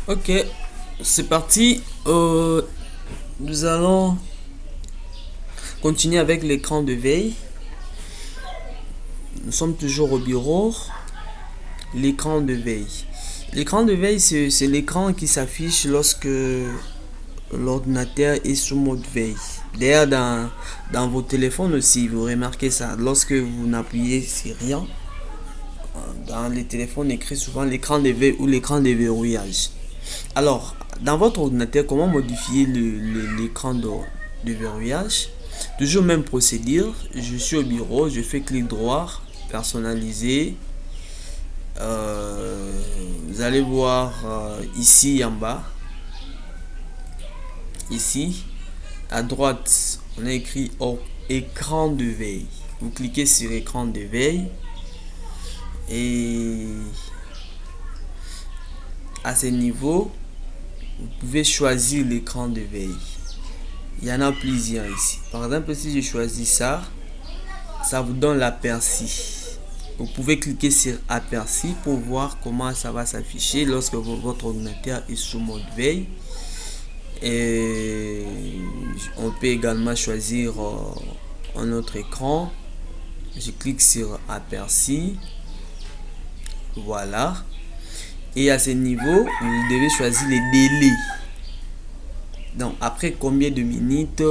Ok, c'est parti. Nous allons continuer avec l'écran de veille. Nous sommes toujours au bureau. L'écran de veille. L'écran de veille, c'est l'écran qui s'affiche lorsque l'ordinateur est sous mode veille. D'ailleurs, dans vos téléphones aussi, vous remarquez ça. Lorsque vous n'appuyez sur rien, dans les téléphones, écrit souvent l'écran de veille ou l'écran de verrouillage. Alors, dans votre ordinateur, comment modifier l'écran de verrouillage? Toujours même procédure. Je suis au bureau, je fais clic droit, personnaliser. Vous allez voir ici en bas. Ici, à droite, on a écrit écran de veille. Vous cliquez sur écran de veille. Et à ce niveau, vous pouvez choisir l'écran de veille. Il y en a plusieurs ici. Par exemple, si je choisis ça, ça vous donne l'aperçu. Vous pouvez cliquer sur aperçu pour voir comment ça va s'afficher lorsque votre ordinateur est sous mode veille. Et on peut également choisir un autre écran. Je clique sur aperçu. Voilà. Et à ce niveau, vous devez choisir les délais. Donc, après combien de minutes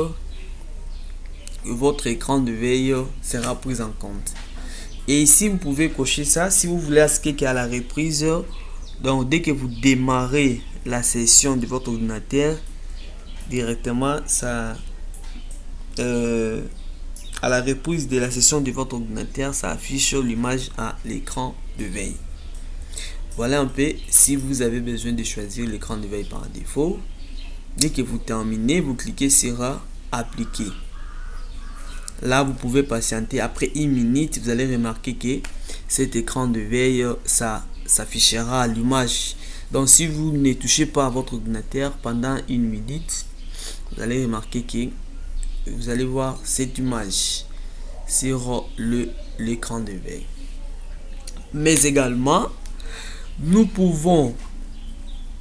votre écran de veille sera pris en compte. Et ici, vous pouvez cocher ça si vous voulez à ce qu'il y a la reprise. Donc, dès que vous démarrez la session de votre ordinateur, directement, ça, à la reprise de la session de votre ordinateur, ça affiche l'image à l'écran de veille. Voilà un peu si vous avez besoin de choisir l'écran de veille par défaut. Dès que vous terminez, vous cliquez sur appliquer. Là, vous pouvez patienter. Après 1 minute, vous allez remarquer que cet écran de veille, ça s'affichera à l'image. Donc, si vous ne touchez pas à votre ordinateur pendant 1 minute, vous allez remarquer que vous allez voir cette image sur l'écran de veille. Mais également, nous pouvons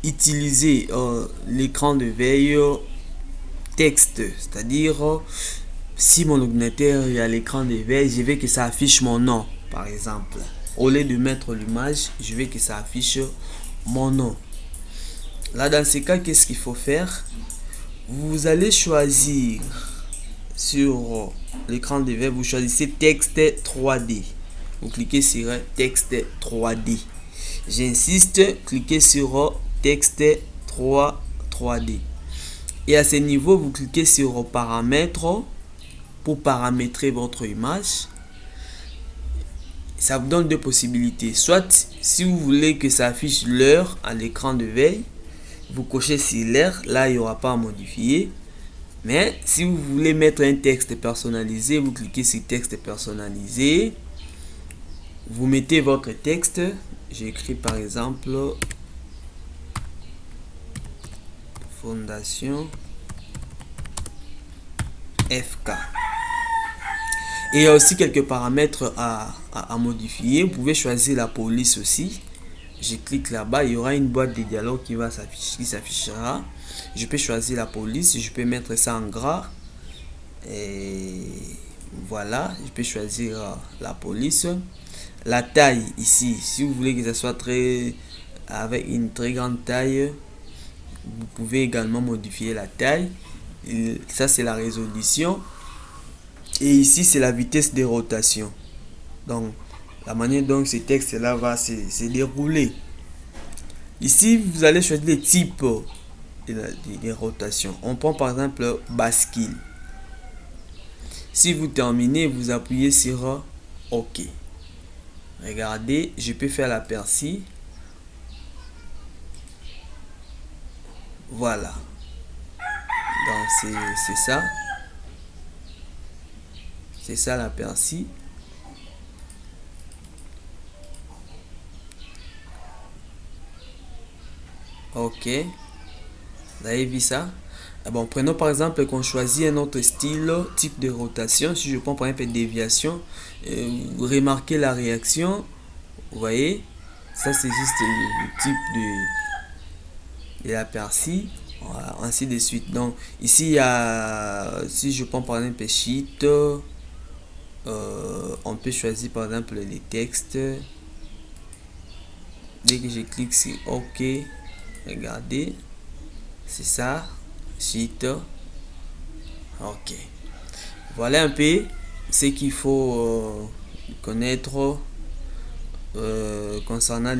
utiliser l'écran de veille texte, c'est-à-dire si mon ordinateur est à l'écran de veille, je veux que ça affiche mon nom, par exemple. Au lieu de mettre l'image, je veux que ça affiche mon nom. Là, dans ce cas, qu'est-ce qu'il faut faire? Vous allez choisir sur l'écran de veille, vous choisissez texte 3D. Vous cliquez sur texte 3D. J'insiste, cliquez sur texte 3D. Et à ce niveau, vous cliquez sur paramètres pour paramétrer votre image. Ça vous donne deux possibilités. Soit, si vous voulez que ça affiche l'heure à l'écran de veille, vous cochez sur l'heure. Là, il n'y aura pas à modifier. Mais si vous voulez mettre un texte personnalisé, vous cliquez sur texte personnalisé. Vous mettez votre texte. J'écris par exemple Fondation FK. Et il y a aussi quelques paramètres à modifier. Vous pouvez choisir la police aussi. Je clique là-bas, il y aura une boîte de dialogue qui s'affichera. Je peux choisir la police, je peux mettre ça en gras. Et voilà, je peux choisir la police. La taille ici, si vous voulez que ça soit avec une très grande taille, vous pouvez également modifier la taille. Et ça, c'est la résolution. Et ici, c'est la vitesse de rotation. Donc, la manière dont ce texte-là va se dérouler. Ici, vous allez choisir les types de rotation. On prend par exemple bascule. Si vous terminez, vous appuyez sur OK. Regardez, je peux faire l'aperçu. Voilà. Donc, c'est ça. C'est ça l'aperçu. Ok. Vous avez vu ça? Bon, prenons par exemple qu'on choisit un autre style, type de rotation. Si je prends par exemple déviation, vous remarquez la réaction. Vous voyez? Ça, c'est juste le type de la persil, voilà, ainsi de suite. Donc ici il y a, si je prends par exemple Sheet, on peut choisir par exemple les textes. Dès que je clique sur OK, regardez, c'est ça, Sheet. OK, voilà un peu ce qu'il faut connaître concernant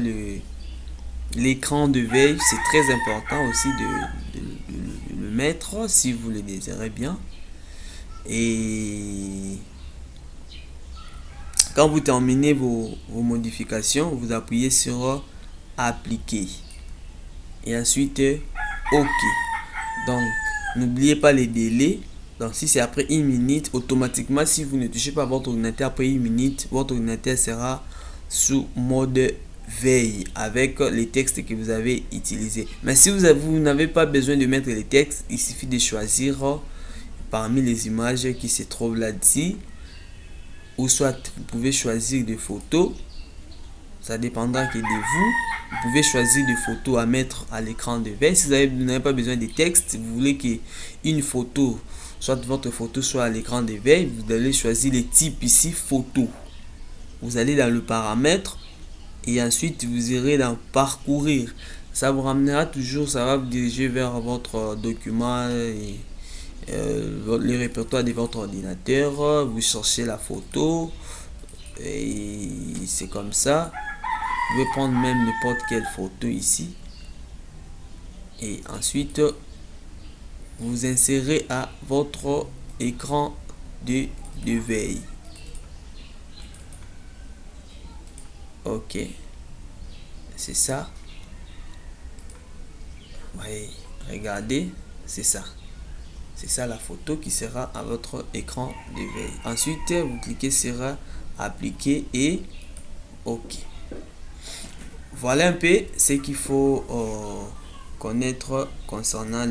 l'écran de veille. C'est très important aussi de le mettre si vous le désirez bien. Et quand vous terminez vos modifications, vous appuyez sur appliquer et ensuite OK. Donc n'oubliez pas les délais. Donc si c'est après 1 minute, automatiquement si vous ne touchez pas votre ordinateur après 1 minute, votre ordinateur sera sous mode veille avec les textes que vous avez utilisés. Mais si vous n'avez pas besoin de mettre les textes, il suffit de choisir parmi les images qui se trouvent là-dessus, ou soit vous pouvez choisir des photos. Ça dépendra que de vous. Vous pouvez choisir des photos à mettre à l'écran de veille. Si vous n'avez pas besoin de texte, vous voulez qu'une photo, soit votre photo soit à l'écran de veille, vous allez choisir le type ici, photo. Vous allez dans le paramètre et ensuite vous irez dans parcourir. Ça vous ramènera toujours, ça va vous diriger vers votre document et le répertoire de votre ordinateur. Vous cherchez la photo et c'est comme ça. Vous pouvez prendre même n'importe quelle photo ici et ensuite vous insérez à votre écran de veille. OK, c'est ça. Oui, regardez, c'est ça. C'est ça la photo qui sera à votre écran de veille. Ensuite, vous cliquez sur appliquer et OK. Voilà un peu ce qu'il faut connaître concernant